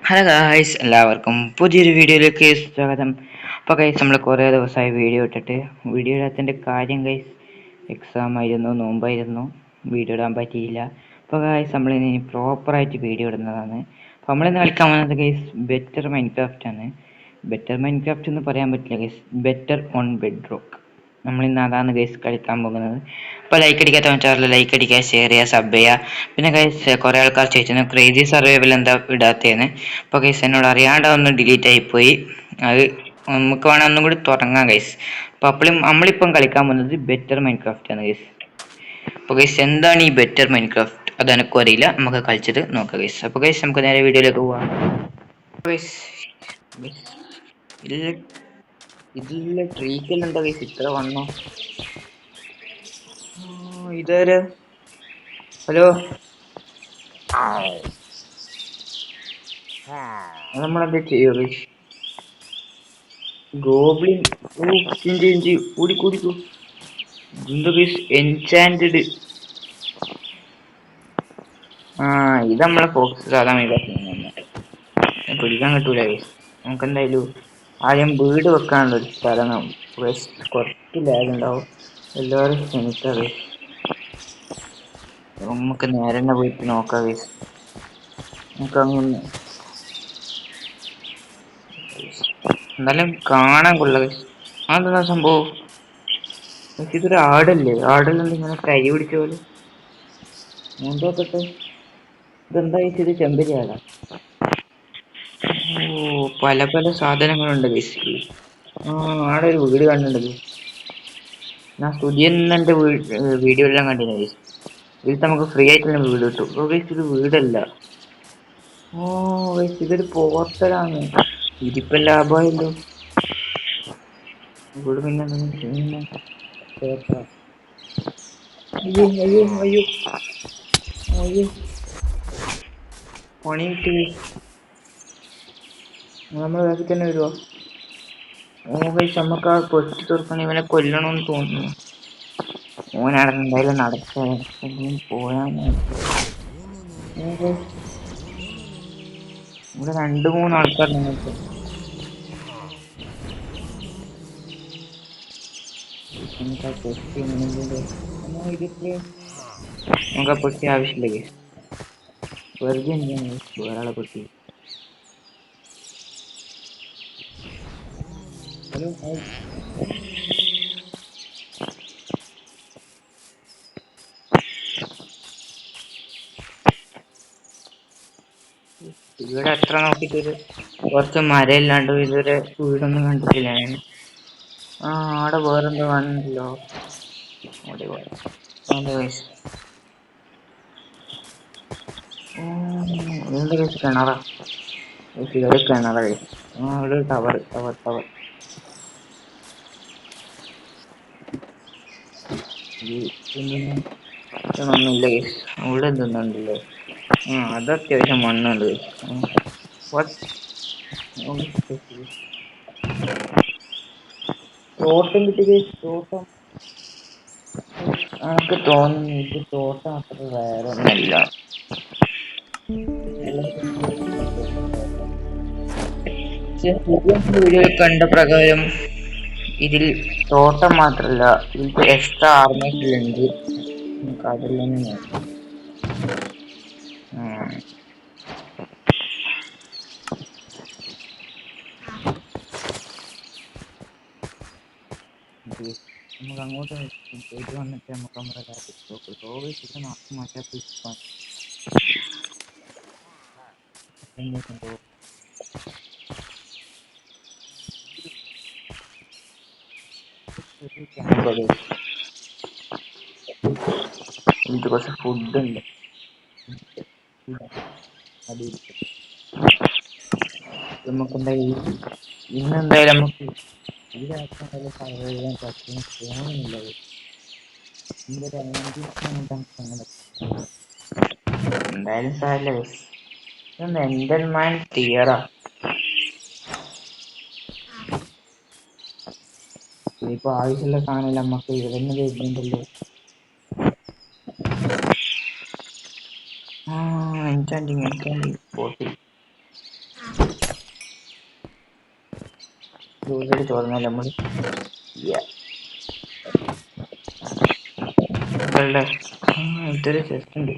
Hello guys, എല്ലാവർക്കും പുതിയൊരു വീഡിയോയിലേക്ക് സ്വാഗതം. അപ്പോൾ ഗൈസ്, നമ്മൾ കുറേ ദിവസമായി വീഡിയോ ഇട്ടിട്ട് ഇടാത്തതിൻ്റെ കാര്യം ഗൈസ്, എക്സാം ആയിരുന്നു, നോമ്പായിരുന്നു, വീഡിയോ ഇടാൻ പറ്റിയില്ല. അപ്പോൾ ഗൈസ്, നമ്മളിനി പ്രോപ്പറായിട്ട് വീഡിയോ ഇടുന്നതാണ്. അപ്പോൾ നമ്മളിന്ന് കളിക്കാൻ വന്നത് ഗൈസ് ബെറ്റർ മൈൻക്രാഫ്റ്റ് ആണ്. ബെറ്റർ മൈൻക്രാഫ്റ്റ് എന്ന് പറയാൻ പറ്റില്ല ഗൈസ്, ബെറ്റർ ഓൺ ബെഡ്റോക്ക്. നമ്മളിന്ന് അതാണ് ഗൈസ് കളിക്കാൻ പോകുന്നത്. അപ്പോൾ ലൈക്ക് അടിക്കാത്തവൻ ചാനൽ ലൈക്ക് അടിക്കുക, ഷെയർ ചെയ്യുക, സബ് ചെയ്യുക. പിന്നെ ഗൈസ്, കുറേ ആൾക്കാർ ചോദിച്ചു ക്രേസി സർവൈവൽ എന്താ ഇടാത്തതെന്ന്. അപ്പോൾ ഗൈസ്, എന്നോട് അറിയാണ്ട് ഒന്ന് ഡിലീറ്റ് ആയിപ്പോയി. അത് നമുക്ക് വേണം ഒന്നും കൂടി തുടങ്ങാം ഗൈസ്. അപ്പോൾ നമ്മളിപ്പം കളിക്കാൻ പോകുന്നത് ബെറ്റർ മൈൻക്രാഫ്റ്റ് ആണ് ഗൈസ്. അപ്പോൾ ഗൈസ്, എന്താണ് ഈ ബെറ്റർ മൈൻക്രാഫ്റ്റ് അതെനിക്കും അറിയില്ല. നമുക്ക് കളിച്ചിട്ട് നോക്കാം ഗൈസ്. അപ്പോൾ ഗൈസ്, നമുക്ക് നേരെ വീഡിയോയിലേക്ക് പോവാം ഗൈസ്. ഇതിലെ ട്രീക്കെല്ലാം ഗൈസ് ഇത്ര വന്നോ? ഇതാര്? ഹലോ, നമ്മളെന്താ ചെയ്യോ ഗൈസ്? ഗോബ്ലിൻ ഇഞ്ചി കൂടിക്കൂ. എന്താ ഗൈസ് എൻചാൻഡ്? ഇത് നമ്മളെ ഫോക്സ് സാധാരണ പിടിക്കാൻ കിട്ടൂല ഗൈസ്. നമുക്ക് എന്തായാലും ആദ്യം വീട് വെക്കാനുള്ള ഒരു സ്ഥലം കുറച്ച് ലാഗ് ഉണ്ടാവും, എല്ലാവരും ക്ഷണിക്കാം ഗൈസ്. നമുക്ക് നേരെ തന്നെ പോയിട്ട് നോക്കാം ഗൈസ്. നമുക്ക് അങ്ങനെ എന്നാലും കാണാൻ കൊള്ള ഗൈസ്. അതെന്താ സംഭവം? ഇതൊരു ആടല്ലേ? ആടെല്ലാം ഇങ്ങനെ കൈ പിടിച്ച പോലെ നോക്കട്ടെ. ഇതെന്താ ഗൈസ്? ഇത് ചെമ്പരി ആടാ? പല പല സാധനങ്ങളുണ്ട് ഗൈസ്. ആടെ ഒരു വീട് കണ്ടിട്ടുണ്ട്. ഞാൻ സ്റ്റുഡിയോന്റെ വീഡിയോ എല്ലാം കണ്ടിരുന്നു ഗൈസ്. ഇതിൽ നമുക്ക് ഫ്രീ ആയിട്ട് വീട് കിട്ടും. ഗൈസ്, ഇത് വീടല്ല. ഗൈസ്, ഇതൊരു പോർട്ടലാണ്. ഇതിപ്പോ ലാഭമായല്ലോ. വീട് പിന്നെ അയ്യോ പണി കിട്ടി. നമ്മളെ ബാക്കിൽ തന്നെ വരുവോ? ഗൈസ്, നമുക്ക് ആ പൊട്ടി തുറക്കണ ഇവനെ കൊല്ലണമെന്ന് തോന്നുന്നു. ഓനാണ് എന്തായാലും നടക്കാൻ പോയാൽ ഇവിടെ 2-3 ആൾക്കാർ നിങ്ങൾക്ക് നമുക്ക് ആ പൊട്ടി ആവശ്യമില്ല ഗൈസ്. വെറുതെ എന്താണ് വേറെ പൊട്ടി? ഹലോ, ഇവിടെ എത്ര നോക്കിട്ടൊരു കുറച്ച് മരം ഇല്ലാണ്ട് ഇതുവരെ വീടൊന്നും കണ്ടിട്ടില്ല ഞാൻ. അവിടെ വേറെന്തോ കാണുന്നില്ലോ. എന്താ കഴിച്ച് കിണറാ? ഇതൊരു കിണറാ കഴിച്ച്. ഇവിടെ ടവർ. ഒന്നുമില്ല കേസ്. ഇവിടെ എന്തുണ്ടല്ലോ? അത് അത്യാവശ്യം മണ്ണുണ്ട്. തോട്ടം കിട്ടി. തോട്ടം എനിക്ക് തോന്നുന്നു ഇത് തോട്ടം അത്ര വേറെ ഒന്നല്ല. വീഡിയോയിൽ കണ്ട പ്രകാരം ഇതിൽ തോട്ടം മാത്രല്ല, ഇതിൽ എക്സ്ട്രാ ആർമേഴ്സിലുണ്ട്. നമുക്ക് അതെല്ലാം നോക്കാം. നമുക്ക് അങ്ങോട്ട് പോയിട്ട് വന്നിട്ട് നമുക്ക് നമ്മുടെ കാര്യത്തിൽ മാറ്റാൻ ഇത് കുറച്ച് ഫുഡ് ഉണ്ട്. നമുക്കെന്തായാലും ഇന്നെന്തായാലും നമുക്ക് തോന്നുന്നില്ല. എന്തായാലും സാരല്ല. എന്തൽമാൻ തിയറാ. ഇതിപ്പോ ആവശ്യമുള്ള സാധനം നമുക്ക് ഇവിടെ തന്നെ വരുന്നുണ്ടല്ലോ. എൻചാൻഡിങ് ബോട്ടിൽ. ജ്യൂസ് ചോർന്നാൽ നമ്മൾ ഇതൊരു ചെസ്റ്റ് ഉണ്ട്.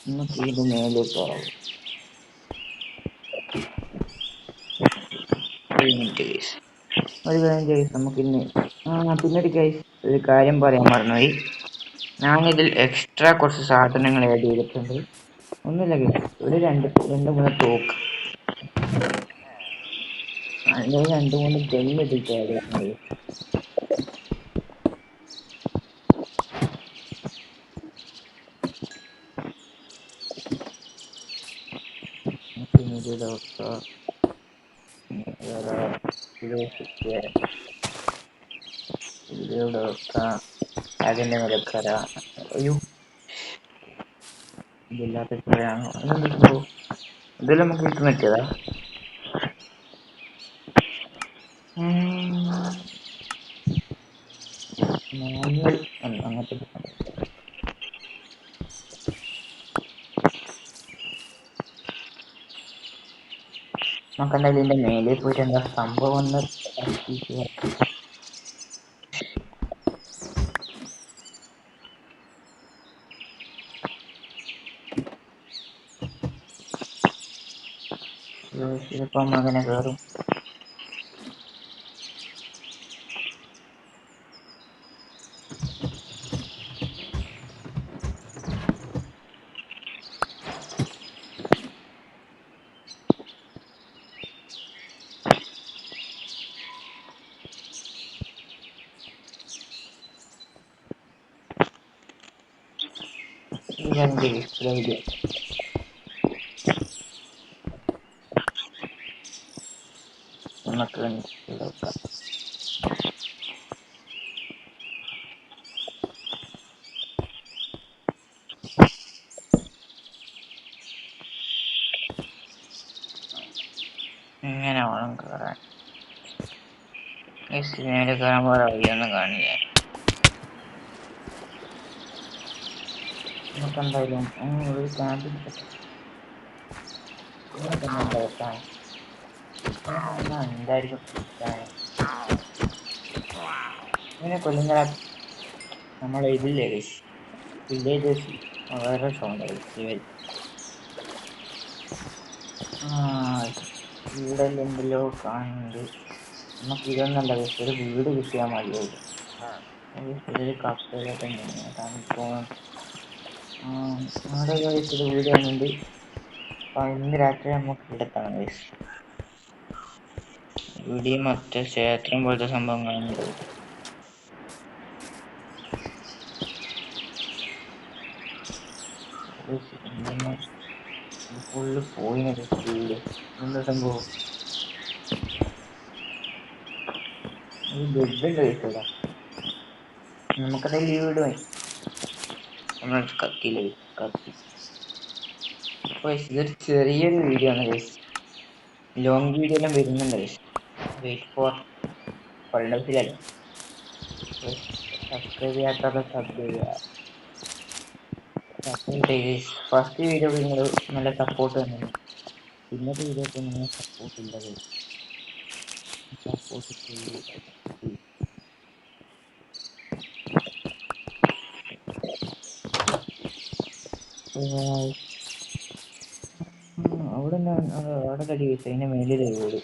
നമുക്ക് ഇത് മേലേക്ക് ആവും. ഒരു കാര്യം ഗൈസ്, നമുക്കിന്ന് പിന്നീട് ഗൈസ് ഒരു കാര്യം പറയാൻ മറന്നുപോയി. ഞാനിതിൽ എക്സ്ട്രാ കുറച്ച് സാധനങ്ങൾ ആഡ് ചെയ്തിട്ടുണ്ട്. ഒന്നുമില്ല ഗൈസ്, ഒരു രണ്ട് മൂന്ന് തോക്ക്, അല്ലെങ്കിൽ 2-3 ഗണ്ണ് ഇതിൽ ആഡ് ചെയ്തിട്ടുണ്ട്. ഇതിലൂടെ വെക്കാം. അതിന്റെ വിലക്കര അയ്യോ ഇതില്ലാത്ത എത്രയാണ് ഇതിൽ നമുക്ക് കിട്ടുന്ന പറ്റിയതാ. അങ്ങനത്തെ നമുക്ക് എന്തായാലും ഇതിന്റെ മേലെ പോയിട്ട് എന്താ സംഭവം എന്ന് ചിലപ്പം അങ്ങനെ കയറും. നമുക്ക് ഇങ്ങനെ വേണം കയറാൻ. മേലെ കയറാൻ പോലെ വഴിയൊന്നും കാണില്ല. നമുക്ക് എന്തായാലും ഒരു ക്യാമ്പിൽ എന്തായിരിക്കും ഇങ്ങനെ കൊല്ലുന്ന നമ്മളെ ഇതില്ലേ വില്ലേജേഴ്സ് വളരെ സൗണ്ടായി. ഇവിടെ എന്തെല്ലോ കാണുന്നുണ്ട്. നമുക്ക് ഇതൊന്നല്ല, ഒരു വീട് കിട്ടിയാൽ മതിയായിരുന്നു. ഒരു കപ്പല തന്നെയാണ് കാണിപ്പോൾ നമ്മുടെ ഒരു വീട് വന്നിട്ട് ഇന്ന് രാത്രി നമുക്ക് ഇവിടെത്താണ് ഗൈസ്. ഇവിടെ മറ്റേ ക്ഷേത്രം പോലത്തെ സംഭവം കാണുന്നുണ്ട്. ഫുള്ള് പോയിനൊക്കെ സ്പീഡ്. എന്താ സംഭവം? ഈ ബെഡുണ്ട് കഴിച്ചതാ. നമുക്കത് വീട് പോയി നമ്മൾ കത്തിയില്ല. കത്തി ഇതൊരു ചെറിയൊരു വീഡിയോ ആണ് ഗൈസ്. ലോങ് വീഡിയോ എല്ലാം വരുന്നുണ്ട് ഗൈസ്. വെയിറ്റ് ഫോർ കൊള്ളത്തിലല്ല. സബ്സ്ക്രൈബ് ചെയ്യാത്തവരെ സബ് ചെയ്യുക. ഫസ്റ്റ് വീഡിയോ നിങ്ങൾ നല്ല സപ്പോർട്ട് തന്നെ. പിന്നത്തെ വീഡിയോക്ക് നിങ്ങൾ സപ്പോർട്ട് ഇല്ല. സപ്പോർട്ട് അവിടെ കടി വെച്ചു. അതിന്റെ മേലിൽ വീട്.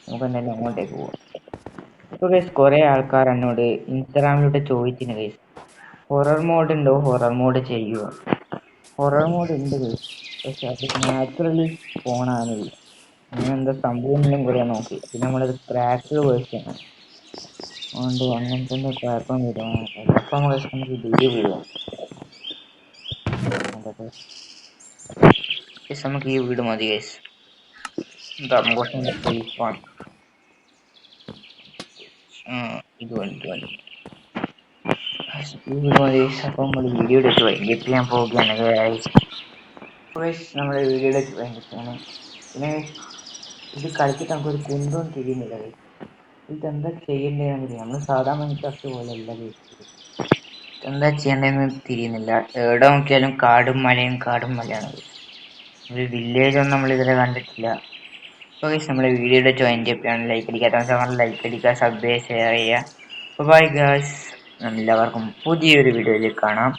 നമുക്ക് എന്തായാലും അങ്ങോട്ടേക്ക് പോവാം. ഇപ്പൊ ഗൈസ് കുറെ ആൾക്കാർ എന്നോട് ഇൻസ്റ്റാഗ്രാമിലൂടെ ചോദിച്ചിന് ഗൈസ്, ഹൊറർ മോഡ് ഉണ്ടോ, ഹൊറർ മോഡ് ചെയ്യുക. ഹൊറർ മോഡ് ഉണ്ട് ഗൈസ്, പക്ഷെ അത് നാച്ചുറലി ഫോണാണില്ല. അങ്ങനെ എന്താ സംഭവം കൂടെ നോക്കി. പിന്നെ നമ്മളത് ക്രാക്ക് വേർഷൻ ആണ്, അതുകൊണ്ട് അങ്ങനത്തെ കുഴപ്പം വരും. അപ്പം നമുക്ക് വീഡിയോ വീഴും. നമുക്ക് ഈ വീട് മതി ഗൈസ്. സേഫാണ്. ഇത് മതി. അപ്പം നമ്മൾ വീഡിയോയിലേക്ക് വൈകിട്ട് ചെയ്യാൻ പോവുകയാണ് ഗൈസ്. നമ്മുടെ വീഡിയോയിലേക്ക് വൈകിട്ടാണ്. പിന്നെ ഇത് കളിച്ചിട്ട് നമുക്കൊരു കുന്തവും തിരിയുന്നില്ല ഗൈസ്. ഇതെന്താ ചെയ്യേണ്ടതെന്ന് നമ്മൾ സാധാരണ മൈൻക്രാഫ്റ്റ് പോലെ അല്ല ഗൈസ്. എന്താ ചെയ്യണ്ടെന്ന് തിരിയുന്നില്ല. എവിടെ നോക്കിയാലും കാടും മലയും കാടും മലയാണ്. ഒരു വില്ലേജ് ഒന്നും നമ്മൾ ഇതുവരെ കണ്ടിട്ടില്ല. അപ്പോൾ ഗൈസ് നമ്മളെ വീഡിയോയുടെ ജോയിൻ ചെയ്യാണ്. ലൈക്ക് അടിക്കാത്ത ലൈക്ക് അടിക്കുക, സബ് ഷെയർ ചെയ്യുക. ബൈ ഗൈസ്, എല്ലാവർക്കും പുതിയൊരു വീഡിയോയിൽ കാണാം.